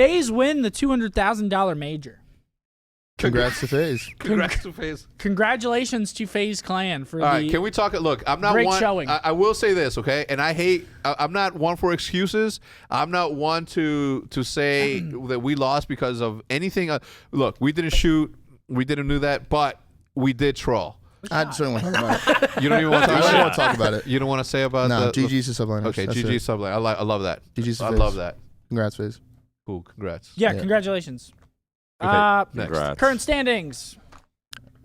FaZe win the $200,000 major. Congrats to FaZe. Congrats to FaZe. Congratulations to FaZe Clan for All right, can we talk? Look, I'm not great one. showing. I will say this, okay? And I'm not one for excuses. I'm not one to say that we lost because of anything. Look, we didn't shoot. We didn't do that, but we did troll. I just don't want to talk about it. You don't even want to talk I about don't it? want to talk about it. You don't want to say about No, the GG's to subliners. Okay, That's GG it. subline. I love that. GG's to I FaZe. love that. Congrats, FaZe. Cool. Congrats. Yeah, Yeah. congratulations. Okay, next. Congrats. Current standings.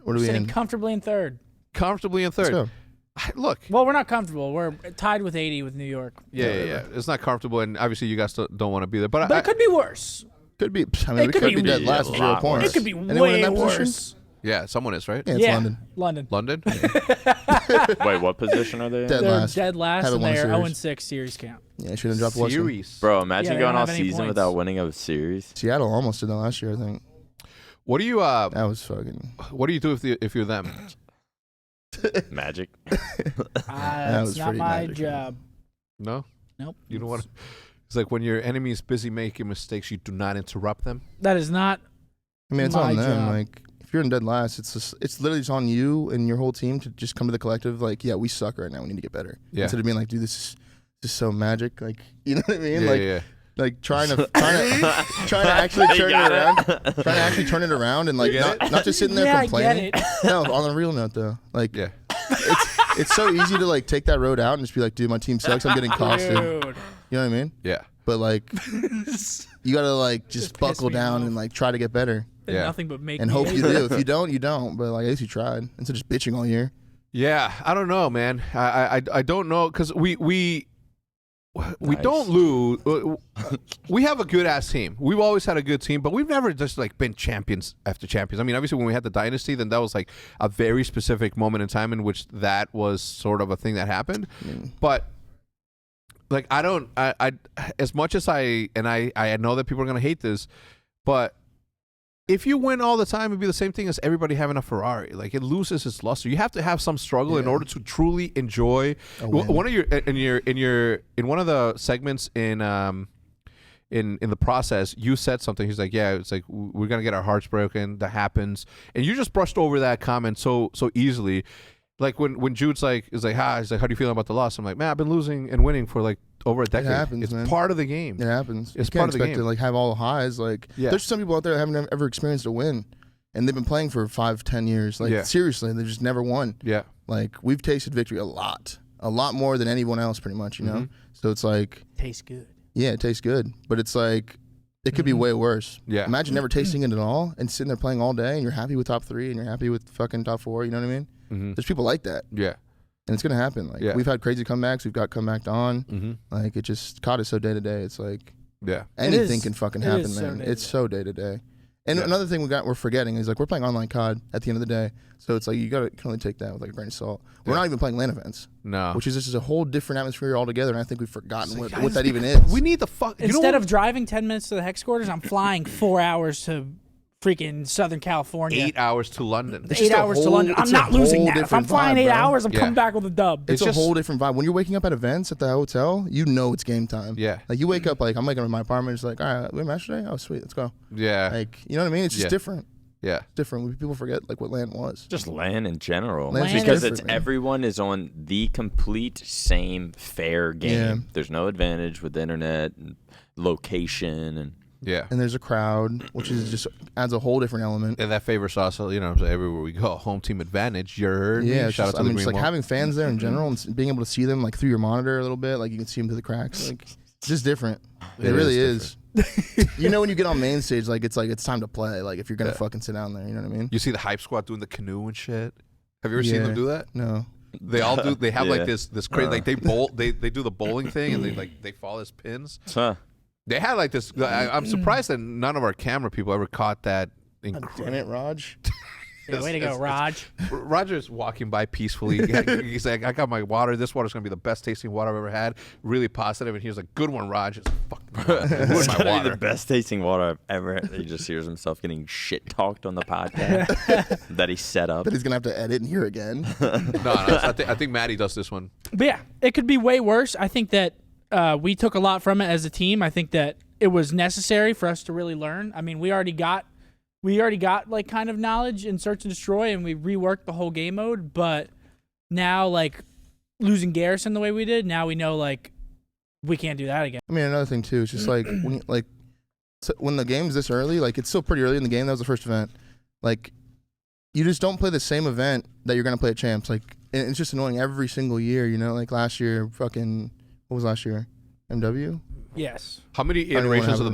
What are we Sitting in? comfortably in third. Comfortably in Let's third. go. Look. Well, we're not comfortable. We're tied with 80 with New York. Yeah. It's not comfortable, and obviously you guys don't want to be there. But It could be worse. Could be. I mean, It we could could be be dead a last with 0 lot points. worse. It could be Anyone in way that position? worse. yeah, someone is, right? Yeah, it's London. London. London. Wait, what position are they in? Dead They're last. dead last, Haven't and won a they're series. 0-6 series count. Yeah, I shouldn't drop Washington. Series. Bro, imagine Yeah, they going don't all have any season points. without winning a series. Seattle almost did that last year, I think. What do you That was fucking. What do you do if you're them? Magic. That's was not pretty my magic. job. No. Nope. You don't want to. It's like when your enemy is busy making mistakes, you do not interrupt them. That is not. I mean, it's My on them. job. Like, if you're in dead last, it's literally just on you and your whole team to just come to the collective. Like, yeah, we suck right now. We need to get better. Yeah. Instead of being like, dude, this is so magic. Like, you know what I mean? Yeah, like, yeah. like trying to actually turn it around. Trying to actually turn it around and like You get not just sitting there Yeah, I complaining. get No, on a real note though, like Yeah. it's so easy to like take that road out and just be like, dude, my team sucks. I'm getting costed. Dude. You know what I mean? Yeah. But like, you gotta like just Just piss buckle me down off. and like try to get better Did Yeah. nothing but make and me hope hate you it. do. If you don't, you don't. But like, at least you tried instead of just bitching all year. Yeah. I don't know, man. I don't know because we Nice. don't lose. We have a good ass team. We've always had a good team, but we've never just like been champions after champions. I mean, obviously when we had the dynasty, then that was like a very specific moment in time in which that was sort of a thing that happened. But like I as much as I know that people are gonna hate this, but if you win all the time, it'd be the same thing as everybody having a Ferrari. Like it loses its luster. You have to have some struggle in Yeah. order to truly enjoy. A win. One of your in one of the segments in the process, you said something. He's like, yeah, it's like we're gonna get our hearts broken. That happens, and you just brushed over that comment so easily. Like when Jude's like, he's like, how do you feel about the loss? I'm like, man, I've been losing and winning for like over a decade. happens, it's man. part of the game. It happens. It's You can't part of the expect game. to like have all the highs. Like, Yeah. there's some people out there that haven't ever experienced a win, and they've been playing for 5-10 years. Like, Yeah. seriously, they just never won. Yeah. Like, we've tasted victory a lot more than anyone else, pretty much. You know. Mhm. So it's like, Tastes good. yeah, it tastes good, but it's like, it could be way worse. Yeah. Imagine never tasting it at all and sitting there playing all day, and you're happy with top 3, and you're happy with fucking top 4. You know what I mean? Mm-hmm. There's people like that, Yeah. and it's gonna happen. Like, Yeah. we've had crazy comebacks. We've got comebacked on. Mm-hmm. Like, it just caught us so day to day. It's like. Yeah. Anything is- can fucking it happen, is so man. day-to-day. It's so day to day. And Yeah. another thing we're forgetting is like we're playing online COD at the end of the day, so it's like you can only take that with like a grain of salt. We're Yeah. not even playing LAN events, No. which is just a whole different atmosphere altogether. And I think we've forgotten It's like, what guys, that even is. We need the fuck. You know Instead what? of driving 10 minutes to the headquarters, I'm flying 4 hours to freaking Southern California. 8 hours to London. It's 8 just a hours to whole- London. I'm it's a not losing whole that. If I'm different flying vibe, 8 bro. hours, I'm Yeah. coming back with a dub. It's a just- whole different vibe. When you're waking up at events at the hotel, you know it's game time. Yeah. Like you wake up like I'm waking up in my apartment. It's like, all right, we have match today. Oh sweet, let's go. Yeah. Like, you know what I mean? It's just Yeah. different. Yeah. Different. People forget like what LAN was. Just LAN in general. LAN's just Because different, it's man. everyone is on the complete same fair game. Yeah. There's no advantage with the internet and location and Yeah. And there's a crowd, which is just adds a whole different element. And that favors us, you know, everywhere we go. Home team advantage. You heard me? Yeah, it's Shout just, out I to mean, the just Green like Wall. having fans there in general and being able to see them like through your monitor a little bit, like you can see them through the cracks. Like, it's just different. It really is. You know, when you get on main stage, like it's time to play. Like if you're gonna fucking sit down there, you know what I mean? You see the hype squad doing the canoe and shit. Have you ever seen Yeah. them do that? No. They all do. They have like Yeah. this crazy. Like they bowl. They do the bowling thing and they fall as pins. huh. They had like this. I'm surprised that none of our camera people ever caught that. Damn it, Raj. Yeah, way to go, Raj. Roger's walking by peacefully. He's like, I got my water. This water's gonna be the best tasting water I've ever had. Really positive. And he was like, good one, Raj. It's fucking It's ruined my gotta be water. the best tasting water I've ever had. He just hears himself getting shit talked on the podcast that he set up. But he's gonna have to edit and hear again. No, I think Maddie does this one. But yeah, it could be way worse. I think that we took a lot from it as a team. I think that it was necessary for us to really learn. I mean, we already got like kind of knowledge in Search and Destroy, and we reworked the whole game mode. But now, like losing Garrison the way we did, now we know like we can't do that again. I mean, another thing too is just like when the game's this early, like it's still pretty early in the game. That was the first event. Like you just don't play the same event that you're gonna play at Champs. Like and it's just annoying every single year. You know, like last year, fucking what was last year? MW. Yes. How many iterations of the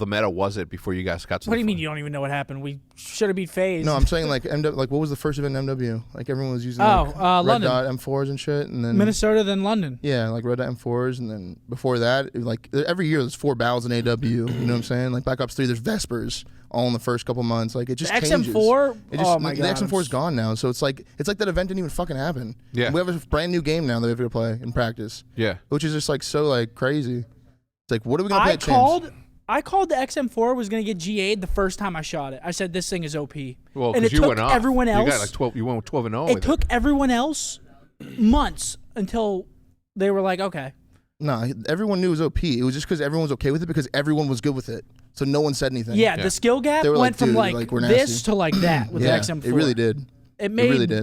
meta was it before you guys got to? What do you mean you don't even know what happened? We should have beat FaZe. No, I'm saying like like what was the first event in MW? Like everyone was using Red London. Dot M4s and shit, and then Minnesota, then London. Yeah, like Red Dot M4s, and then before that, like every year there's 4 battles in AW. You know what I'm saying? Like Black Ops 3, there's Vespers all in the first couple months. Like it just the changes. XM4. Oh my god, the XM4 is gone now, so it's like that event didn't even fucking happen. Yeah, we have a brand new game now that we have to play in practice. Yeah, which is just like so like crazy. It's like, what are we gonna play at Champs? I called the XM4 was gonna get GA'd the first time I shot it. I said this thing is OP. Well, and it you took went off. everyone else. You got like 12. You went 12-0. It took everyone else months until they were like, okay. No, everyone knew it was OP. It was just because everyone was okay with it because everyone was good with it. So no one said anything. Yeah, the skill gap went from like this to like that with the XM4. It really did.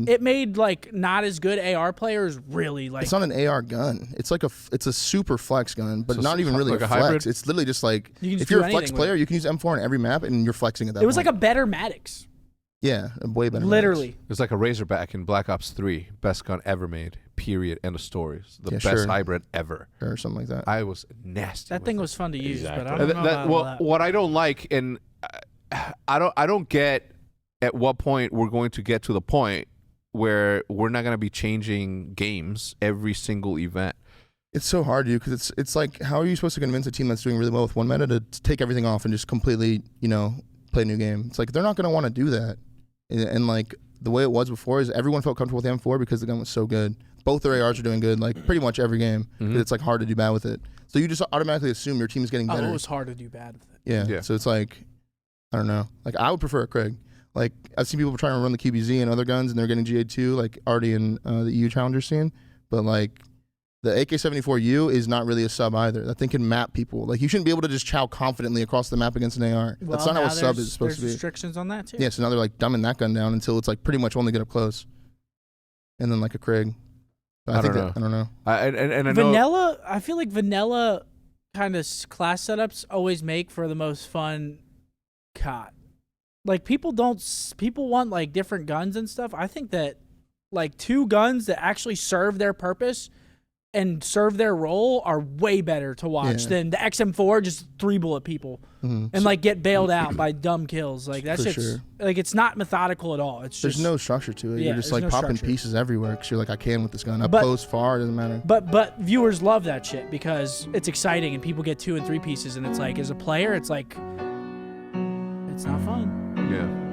It made like not as good AR players really like. It's not an AR gun. It's like it's a super flex gun, but not even really like a flex. Hybrid? It's literally just like if you're a flex player, you can use M4 on every map, and you're flexing at that. It was like a better Maddox. Yeah, a way better. Literally, Maddox. It's like a Razorback in Black Ops 3, best gun ever made. Period. End of stories. The best hybrid ever, or something like that. I was nasty. That thing was fun to use, but I Exactly. don't know about all that. What I don't like, and I don't get at what point we're going to get to the point where we're not going to be changing games every single event. It's so hard, dude, because it's like, how are you supposed to convince a team that's doing really well with one meta to take everything off and just completely, play a new game? It's like they're not going to want to do that. And like the way it was before is everyone felt comfortable with the M4 because the gun was so good. Both their ARs are doing good, like pretty much every game. Mm-hmm. It's like hard to do bad with it. So you just automatically assume your team is getting better. Oh, it was hard to do bad with it. Yeah. So it's like, I don't know. Like I would prefer a Krieg. Like I've seen people trying to run the QBZ and other guns, and they're getting GA2, like already in the EU Challenger scene. But like the AK-74U is not really a sub either. That thing can map people. Like you shouldn't be able to just chow confidently across the map against an AR. Well, that's not how a sub is supposed to be. There's restrictions on that too. Yeah, so now they're like dumbing that gun down until it's like pretty much only get up close, and then like a Krieg. But I don't know. I know vanilla. I feel like vanilla kind of class setups always make for the most fun COD. Like people want like different guns and stuff. I think that like 2 guns that actually serve their purpose and serve their role are way better to watch than the XM4 just 3-bullet people and like get bailed out by dumb kills. Like that's just like it's not methodical at all. It's there's no structure to it. Yeah, you're just like popping pieces everywhere because you're like, I can with this gun. Up close, far, it doesn't matter. But viewers love that shit because it's exciting and people get 2 and 3 pieces and it's like as a player it's like it's not fun. Yeah.